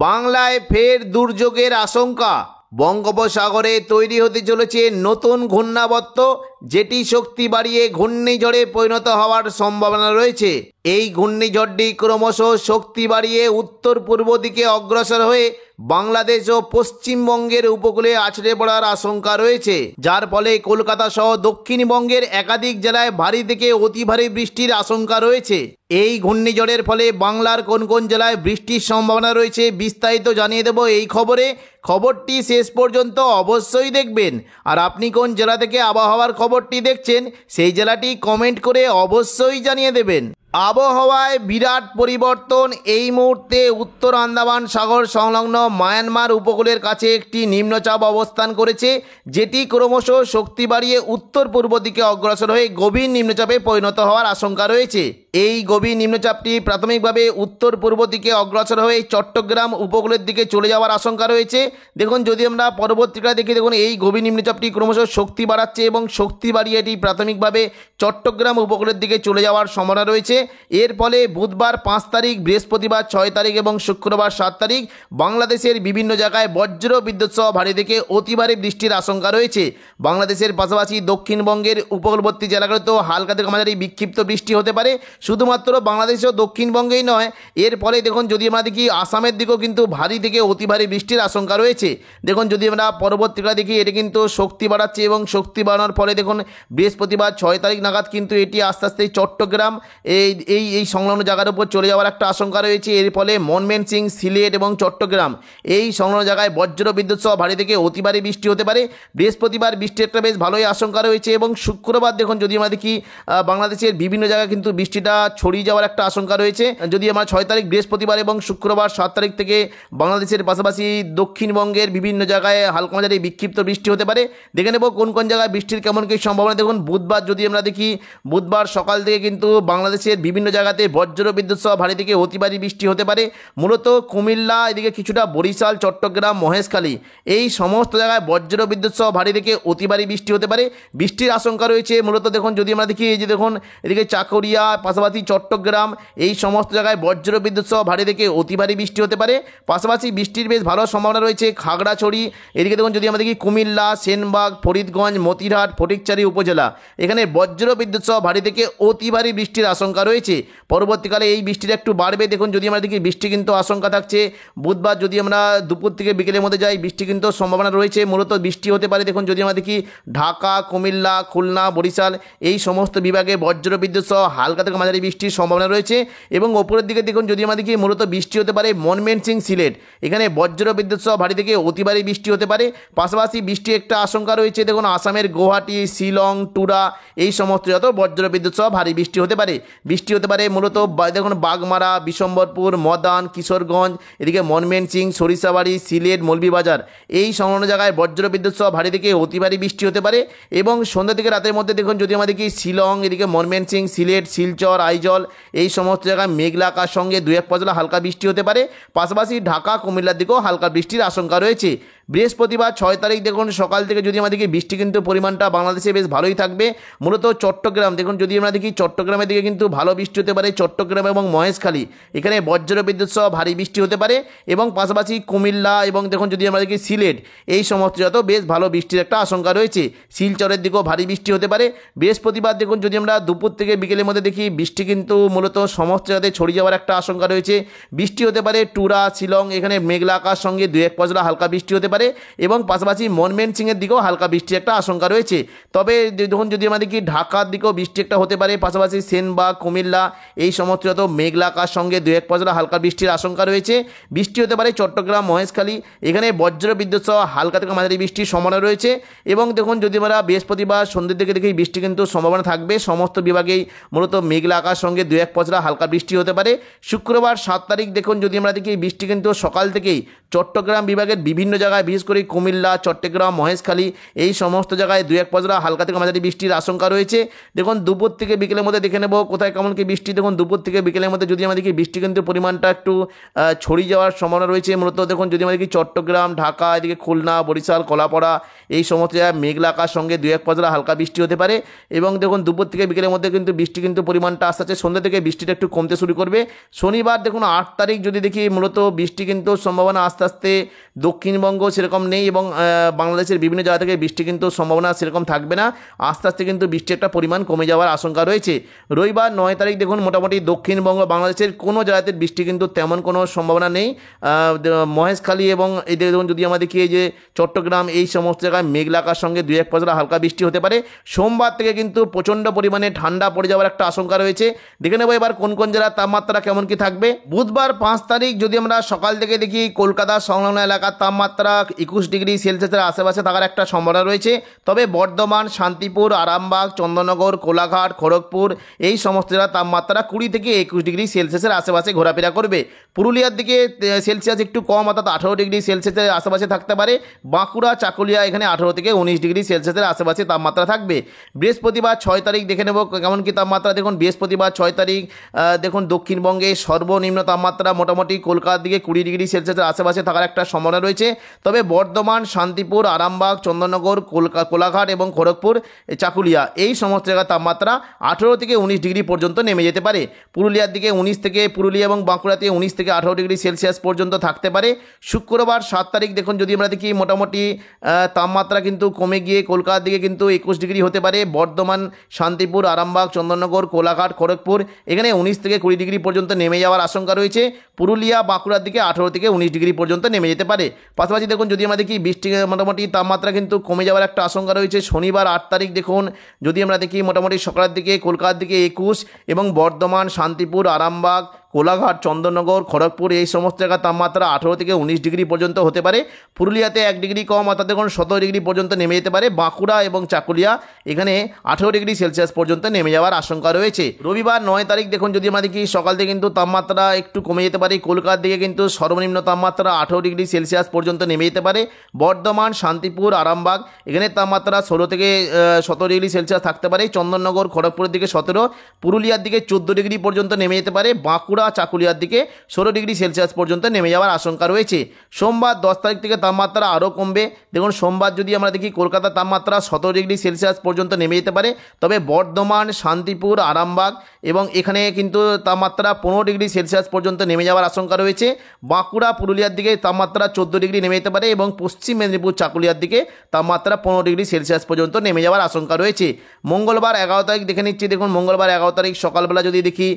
বাংলায় ফের দুর্যোগের আশঙ্কা। বঙ্গোপসাগরে তৈরি হতে চলেছে নতুন ঘূর্ণাবর্ত, যেটি শক্তি বাড়িয়ে ঘূর্ণিঝড়ে পরিণত হওয়ার সম্ভাবনা রয়েছে। এই ঘূর্ণিঝড়টি ক্রমশ শক্তি বাড়িয়ে উত্তর পূর্ব দিকে অগ্রসর হয়ে বাংলাদেশ ও পশ্চিমবঙ্গের উপকূলে আছড়ে পড়ার আশঙ্কা রয়েছে, যার ফলে কলকাতা সহ দক্ষিণবঙ্গের একাধিক জেলায় ভারী থেকে অতি ভারী বৃষ্টির আশঙ্কা রয়েছে। এই ঘূর্ণিঝড়ের ফলে বাংলার কোন কোন জেলায় বৃষ্টির সম্ভাবনা রয়েছে বিস্তারিত জানিয়ে দেব এই খবরে। খবরটি শেষ পর্যন্ত অবশ্যই দেখবেন। আর আপনি কোন জেলা থেকে আবহাওয়ার খবরটি দেখছেন সেই জেলাটি কমেন্ট করে অবশ্যই জানিয়ে দেবেন। আবহাওয়ায় বিরাট পরিবর্তন। এই মুহূর্তে উত্তর আন্দামান সাগর সংলগ্ন মায়ানমার উপকূলের কাছে একটি নিম্নচাপ অবস্থান করেছে, যেটি ক্রমশ শক্তি বাড়িয়ে উত্তর পূর্ব দিকে অগ্রসর হয়ে গভীর নিম্নচাপে পরিণত হওয়ার আশঙ্কা রয়েছে। এই গভীর নিম্নচাপটি প্রাথমিকভাবে উত্তর পূর্ব দিকে অগ্রসর হয়ে চট্টগ্রাম উপকূলের দিকে চলে যাওয়ার আশঙ্কা রয়েছে। দেখুন, যদি আমরা পরবর্তীকালে দেখি, দেখুন এই গভীর নিম্নচাপটি ক্রমশ শক্তি বাড়াচ্ছে এবং শক্তি বাড়িয়ে এটি প্রাথমিকভাবে চট্টগ্রাম উপকূলের দিকে চলে যাওয়ার সম্ভাবনা রয়েছে। এর ফলে বুধবার 5 তারিখ, বৃহস্পতিবার 6 তারিখ এবং শুক্রবার 7 তারিখ বাংলাদেশের বিভিন্ন জায়গায় বজ্র বিদ্যুৎ সহ ভারী থেকে অতি ভারী বৃষ্টির আশঙ্কা রয়েছে। বাংলাদেশের পাশাপাশি দক্ষিণবঙ্গের উপকূলবর্তী জেলাগুলোতেও হালকা থেকে মাঝারি বিক্ষিপ্ত বৃষ্টি হতে পারে। শুধুমাত্র বাংলাদেশ ও দক্ষিণবঙ্গেই নয়, এর ফলে দেখুন যদি আমরা দেখি আসামের দিকেও কিন্তু ভারী থেকে অতি ভারী বৃষ্টির আশঙ্কা রয়েছে। দেখুন, যদি আমরা পরবর্তীকালে দেখি, এটি কিন্তু শক্তি বাড়াচ্ছে এবং শক্তি বাড়ানোর ফলে দেখুন বৃহস্পতিবার 6 তারিখ নাগাদ কিন্তু এটি আস্তে আস্তে চট্টগ্রাম এই সংলগ্ন জায়গার উপর চলে যাওয়ার একটা আশঙ্কা রয়েছে। এর ফলে ময়মনসিং, সিলেট এবং চট্টগ্রাম এই সংলগ্ন জায়গায় বজ্র বিদ্যুৎ সহ ভারী থেকে অতি ভারী বৃষ্টি হতে পারে। বৃহস্পতিবার বৃষ্টির একটা বেশ ভালোই আশঙ্কা রয়েছে এবং শুক্রবার দেখুন যদি আমরা দেখি বাংলাদেশের বিভিন্ন জায়গায় কিন্তু বৃষ্টিটা ছড়িয়ে যাওয়ার একটা আশঙ্কা রয়েছে। যদি আমরা 6 তারিখ বৃহস্পতিবার এবং শুক্রবার 7 তারিখ থেকে বাংলাদেশের পাশাপাশি দক্ষিণবঙ্গের বিভিন্ন জায়গায় হালকা মাঝারি বিক্ষিপ্ত বৃষ্টি হতে পারে। দেখে নেব কোন কোন জায়গায় বৃষ্টির কেমন কী সম্ভাবনা। দেখুন, বুধবার যদি আমরা দেখি, বুধবার সকাল থেকে কিন্তু বাংলাদেশের বিভিন্ন জায়গাতে বজ্র বিদ্যুৎ সহ ভারী থেকে অতি ভারী বৃষ্টি হতে পারে। মূলত কুমিল্লা, এদিকে কিছুটা বরিশাল, চট্টগ্রাম, মহেশখালী এই সমস্ত জায়গায় বজ্র বিদ্যুৎ সহ ভারী থেকে অতি ভারী বৃষ্টি হতে পারে। বৃষ্টির আশঙ্কা রয়েছে মূলত দেখুন যদি আমরা দেখি, এই যে দেখুন এদিকে চাকুরিয়া, পাশাপাশি চট্টগ্রাম এই সমস্ত জায়গায় বজ্র বিদ্যুৎ সহ ভারী থেকে অতি ভারী বৃষ্টি হতে পারে। পাশাপাশি বৃষ্টির বেশ ভালো সম্ভাবনা রয়েছে খাগড়াছড়ি, এদিকে দেখুন যদি আমরা দেখি কুমিল্লা, সেনবাগ, ফরিদগঞ্জ, মতিরহাট, ফটিকচারি উপজেলা, এখানে বজ্র বিদ্যুৎ সহ ভারী থেকে অতি ভারী বৃষ্টির আশঙ্কা রয়েছে। পরবর্তীকালে এই বৃষ্টিটা একটু বাড়বে। দেখুন যদি আমরা দেখি বৃষ্টি কিন্তু আশঙ্কা থাকছে বুধবার, যদি আমরা দুপুর থেকে বিকেলের মধ্যে যাই বৃষ্টি কিন্তু সম্ভাবনা রয়েছে। মূলত বৃষ্টি হতে পারে দেখুন যদি আমরা দেখি ঢাকা, কুমিল্লা, খুলনা, বরিশাল এই সমস্ত বিভাগে বজ্র বিদ্যুৎ সহ হালকা থেকে মাঝারি বৃষ্টির সম্ভাবনা রয়েছে। এবং ওপরের দিকে দেখুন যদি আমরা দেখি মূলত বৃষ্টি হতে পারে ময়মনসিং, সিলেট, এখানে বজ্র বিদ্যুৎ সহ ভারী থেকে অতি ভারী বৃষ্টি হতে পারে। পাশাপাশি বৃষ্টি একটা আশঙ্কা রয়েছে দেখুন আসামের গুয়াহাটি, শিলং, টুরা এই সমস্ত যত বজ্র বিদ্যুৎ সহ ভারী বৃষ্টি হতে পারে। বৃষ্টি হতে পারে মূলত দেখুন বাগমারা, বিশম্বরপুর, মদান, কিশোরগঞ্জ, এদিকে ময়মনসিং, সরিষাবাড়ি, সিলেট, মৌলভীবাজার এই সংলগ্ন জায়গায় বজ্র বিদ্যুৎ সহ ভারী থেকে অতি ভারী বৃষ্টি হতে পারে। এবং সন্ধ্যা থেকে রাতের মধ্যে দেখুন যদি আমরা দেখি শিলং, এদিকে ময়মনসিং, সিলেট, শিলচর, আইজল এই সমস্ত জায়গায় মেঘলা আকাশ সঙ্গে 2-1 পশলা হালকা বৃষ্টি হতে পারে। পাশাপাশি ঢাকা, কুমিল্লার দিকেও হালকা বৃষ্টির আশঙ্কা রয়েছে। বৃহস্পতিবার 6 তারিখ দেখুন সকাল থেকে যদি আমরা দেখি বৃষ্টি কিন্তু পরিমাণটা বাংলাদেশে বেশ ভালোই থাকবে। মূলত চট্টগ্রাম দেখুন যদি আমরা দেখি চট্টগ্রামের দিকে কিন্তু ভালো বৃষ্টি হতে পারে। চট্টগ্রাম এবং মহেশখালী এখানে বজ্র বিদ্যুৎ সহ ভারী বৃষ্টি হতে পারে। এবং পাশাপাশি কুমিল্লা এবং দেখুন যদি আমরা দেখি সিলেট এই সমস্ত যত বেশ ভালো বৃষ্টির একটা আশঙ্কা রয়েছে। শিলচরের দিকেও ভারী বৃষ্টি হতে পারে। বৃহস্পতিবার দেখুন যদি আমরা দুপুর থেকে বিকেলের মধ্যে দেখি বৃষ্টি কিন্তু মূলত সমস্ত জায়গাতে ছড়িয়ে যাওয়ার একটা আশঙ্কা রয়েছে। বৃষ্টি হতে পারে টুরা, শিলং, এখানে মেঘলা আকাশ সঙ্গে 2-1 পশলা হালকা বৃষ্টি হতে পারে। এবং পাশাপাশি ময়মনসিংয়ের দিকেও হালকা বৃষ্টির একটা আশঙ্কা রয়েছে। তবে দেখুন যদি আমরা দেখি ঢাকার দিকেও বৃষ্টি একটা হতে পারে। পাশাপাশি সেনবাগ, কুমিল্লা এই সমস্ত যত মেঘলা আকাশ সঙ্গে 2-1 পশলা হালকা বৃষ্টির আশঙ্কা রয়েছে। বৃষ্টি হতে পারে চট্টগ্রাম, মহেশখালী, এখানে বজ্র বিদ্যুৎ সহ হালকা থেকে মাঝারি বৃষ্টির সম্ভাবনা রয়েছে। এবং দেখুন যদি আমরা বৃহস্পতিবার সন্ধ্যের দিকে দেখি বৃষ্টি কিন্তু সম্ভাবনা থাকবে সমস্ত বিভাগেই মূলত মেঘলা আকাশ সঙ্গে 2-1 পশলা হালকা বৃষ্টি হতে পারে। শুক্রবার 7 তারিখ দেখুন যদি আমরা দেখি বৃষ্টি কিন্তু সকাল থেকেই চট্টগ্রাম বিভাগের বিভিন্ন জায়গায় বিশেষ করে কুমিল্লা, চট্টগ্রাম, মহেশখালী এই সমস্ত জায়গায় 2-1 পশলা হালকা থেকে মাঝারি বৃষ্টির আশঙ্কা রয়েছে। দেখুন দুপুর থেকে বিকেলের মধ্যে দেখে নেব কোথায় কেমন কেমন কি বৃষ্টি দেখুন দুপুর থেকে বিকেলের মধ্যে যদি আমাদের কি বৃষ্টি কিন্তু পরিমাণটা একটু ছড়িয়ে যাওয়ার সম্ভাবনা রয়েছে। মূলত দেখুন যদি আমাদের কি চট্টগ্রাম, ঢাকা, এদিকে খুলনা, বরিশাল, কলাপাড়া এই সমস্ত জায়গায় মেঘলা আকাশ সঙ্গে 2-1 পশলা হালকা বৃষ্টি হতে পারে। এবং দেখুন দুপুর থেকে বিকেলের মধ্যে কিন্তু বৃষ্টি কিন্তু পরিমাণটা আস্তে আস্তে সন্ধ্যা থেকে বৃষ্টিটা একটু কমতে শুরু করবে। শনিবার দেখুন 8 তারিখ যদি দেখি মূলত বৃষ্টি কিন্তু সম্ভাবনা আস্তে আস্তে দক্ষিণবঙ্গ সেরকম নেই এবং বাংলাদেশের বিভিন্ন জায়গা থেকে বৃষ্টি কিন্তু সম্ভাবনা সেরকম থাকবে না। আস্তে আস্তে কিন্তু বৃষ্টির একটা পরিমাণ কমে যাওয়ার আশঙ্কা রয়েছে। রবিবার 9 তারিখ দেখুন মোটামুটি দক্ষিণবঙ্গ বাংলাদেশের কোনো জায়গাতে বৃষ্টি কিন্তু তেমন কোনো সম্ভাবনা নেই। মহেশখালী এবং এই দেখুন যদি আমরা দেখি এই যে চট্টগ্রাম এই সমস্ত জায়গায় মেঘলা আকাশের সঙ্গে 2-1 পশলা হালকা বৃষ্টি হতে পারে। সোমবার থেকে কিন্তু প্রচণ্ড পরিমাণে ঠান্ডা পড়ে যাওয়ার একটা আশঙ্কা রয়েছে। দেখে নেব এবার কোন কোন জেলার তাপমাত্রা কেমন কি থাকবে। বুধবার 5 তারিখ যদি আমরা সকাল থেকে দেখি কলকাতা সংলগ্ন এলাকার তাপমাত্রা 21 ডিগ্রি সেলসিয়াসের আশেপাশে থাকার একটা সম্ভাবনা রয়েছে। তবে বর্ধমান, শান্তিপুর, আরামবাগ, চন্দননগর, কোলাঘাট, খড়গপুর এই সমস্ত জেলার তাপমাত্রা 20 থেকে 21 ডিগ্রি সেলসিয়াসের আশেপাশে ঘোরাফেরা করবে। পুরুলিয়ার দিকে সেলসিয়াস একটু কম অর্থাৎ 18 ডিগ্রি সেলসিয়াসের আশেপাশে থাকতে পারে। বাঁকুড়া, চাকুলিয়া এখানে 18 থেকে 19 ডিগ্রি সেলসিয়াসের আশেপাশে তাপমাত্রা থাকবে। বৃহস্পতিবার 6 তারিখ দেখে নেব কেমন কি তাপমাত্রা। দেখুন বৃহস্পতিবার 6 তারিখ দেখুন দক্ষিণবঙ্গে সর্বনিম্ন তাপমাত্রা মোটামুটি কলকাতার দিকে 20 ডিগ্রি সেলসিয়াসের আশেপাশে থাকার একটা সম্ভাবনা রয়েছে। তবে বর্ধমান, শান্তিপুর, আরামবাগ, চন্দননগর, কোলাঘাট এবং খড়গপুর, চাকুলিয়া এই সমস্ত জায়গার তাপমাত্রা 18 থেকে 19 ডিগ্রি পর্যন্ত নেমে যেতে পারে। পুরুলিয়ার দিকে 19 থেকে পুরুলিয়া এবং বাঁকুড়াতে 19 থেকে 18 ডিগ্রি সেলসিয়াস পর্যন্ত থাকতে পারে। শুক্রবার 7 তারিখ দেখুন যদি আমরা দেখি মোটামুটি তাপমাত্রা কিন্তু কমে গিয়ে কলকাতার দিকে কিন্তু 21 ডিগ্রি হতে পারে। বর্ধমান, শান্তিপুর, আরামবাগ, চন্দননগর, কোলাঘাট, খড়গপুর এখানে 19 থেকে 20 ডিগ্রি পর্যন্ত নেমে যাওয়ার আশঙ্কা রয়েছে। পুরুলিয়া, বাঁকুড়ার দিকে 18 থেকে 19 ডিগ্রি পর্যন্ত নেমে যেতে পারে। পাশাপাশি দেখুন যদি আমরা দেখি বৃষ্টি মোটামুটি তাপমাত্রা কিন্তু কমে যাওয়ার একটা আশঙ্কা রয়েছে। শনিবার 8 তারিখ দেখুন যদি আমরা দেখি মোটামুটি সকালের দিকে কলকাতার দিকে 21 এবং বর্ধমান, শান্তিপুর, আরামবাগ, কোলাঘাট, চন্দননগর, খড়গপুর এই সমস্ত জায়গার তাপমাত্রা 18 থেকে 19 ডিগ্রি পর্যন্ত হতে পারে। পুরুলিয়াতে 1 ডিগ্রি কম অর্থাৎ দেখুন 17 ডিগ্রি পর্যন্ত নেমে যেতে পারে। বাঁকুড়া এবং চাকুলিয়া এখানে 18 ডিগ্রি সেলসিয়াস পর্যন্ত নেমে যাওয়ার আশঙ্কা রয়েছে। রবিবার 9 তারিখ দেখুন যদি আমরা দেখি সকাল থেকে কিন্তু তাপমাত্রা একটু কমে যেতে পারে। কলকাতার দিকে কিন্তু সর্বনিম্ন তাপমাত্রা 18 ডিগ্রি সেলসিয়াস পর্যন্ত নেমে যেতে পারে। বর্ধমান, শান্তিপুর, আরামবাগ এখানে তাপমাত্রা 16 থেকে 17 ডিগ্রি সেলসিয়াস থাকতে পারে। চন্দননগর, খড়গপুরের দিকে 17, পুরুলিয়ার দিকে 14 ডিগ্রি পর্যন্ত নেমে যেতে পারে। বাঁকুড়া, চাকুলিয়ার দিকে 16 ডিগ্রি সেলসিয়াস পর্যন্ত নেমে যাওয়ার আশঙ্কা রয়েছে। সোমবার 10 তারিখ থেকে তাপমাত্রা আরও কমবে। দেখুন সোমবার যদি আমরা দেখি কলকাতার তাপমাত্রা 17 ডিগ্রি সেলসিয়াস পর্যন্ত নেমে যেতে পারে। তবে বর্ধমান, শান্তিপুর, আরামবাগ এবং এখানে কিন্তু তাপমাত্রা 15 ডিগ্রি সেলসিয়াস পর্যন্ত নেমে যাওয়ার আশঙ্কা রয়েছে। বাঁকুড়া, পুরুলিয়ার দিকে তাপমাত্রা 14 ডিগ্রি নেমে যেতে পারে এবং পশ্চিম মেদিনীপুর, চাকুলিয়ার দিকে তাপমাত্রা 15 ডিগ্রি সেলসিয়াস পর্যন্ত নেমে যাওয়ার আশঙ্কা রয়েছে। মঙ্গলবার 11 তারিখ দেখে নিচ্ছি। দেখুন মঙ্গলবার 11 তারিখ সকালবেলা যদি দেখি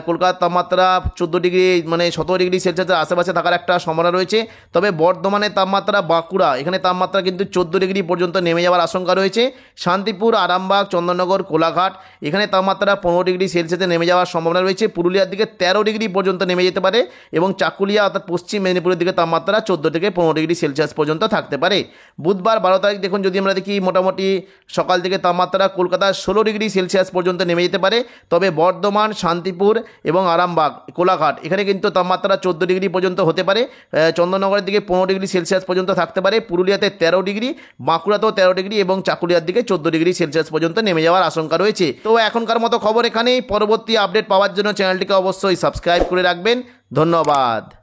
কলকাতার তাপমাত্রা 14 ডিগ্রি মানে 17 ডিগ্রি সেলসিয়াসের আশেপাশে থাকার একটা সম্ভাবনা রয়েছে। তবে বর্ধমানের তাপমাত্রা, বাঁকুড়া এখানে তাপমাত্রা কিন্তু 14 ডিগ্রি পর্যন্ত নেমে যাওয়ার আশঙ্কা রয়েছে। শান্তিপুর, আরামবাগ, চন্দননগর, কোলাঘাট এখানে তাপমাত্রা 15 ডিগ্রি সেলসিয়াসে নেমে যাওয়ার সম্ভাবনা রয়েছে। পুরুলিয়ার দিকে 13 ডিগ্রি পর্যন্ত নেমে যেতে পারে এবং চাকুলিয়া অর্থাৎ পশ্চিম মেদিনীপুরের দিকে তাপমাত্রা 14 থেকে 15 ডিগ্রি সেলসিয়াস পর্যন্ত থাকতে পারে। বুধবার 12 তারিখ দেখুন যদি আমরা দেখি মোটামুটি সকাল থেকে তাপমাত্রা কলকাতার 16 ডিগ্রি সেলসিয়াস পর্যন্ত নেমে যেতে পারে। তবে বর্ধমান, শান্তিপুর এবং আরামবাগ, কোলাঘাট এখানে কিন্তু তাপমাত্রা 14 ডিগ্রি পর্যন্ত হতে পারে। চন্দননগরের দিকে 15 ডিগ্রি সেলসিয়াস পর্যন্ত থাকতে পারে। পুরুলিয়াতে 13 ডিগ্রি, বাঁকুড়াতেও 13 ডিগ্রি এবং চাকুলিয়ার দিকে 14 ডিগ্রি সেলসিয়াস পর্যন্ত নেমে যাওয়ার আশঙ্কা রয়েছে। তো এখনকার মতো খবর এখানেই। পরবর্তী আপডেট পাওয়ার জন্য চ্যানেলটিকে অবশ্যই সাবস্ক্রাইব করে রাখবেন। ধন্যবাদ।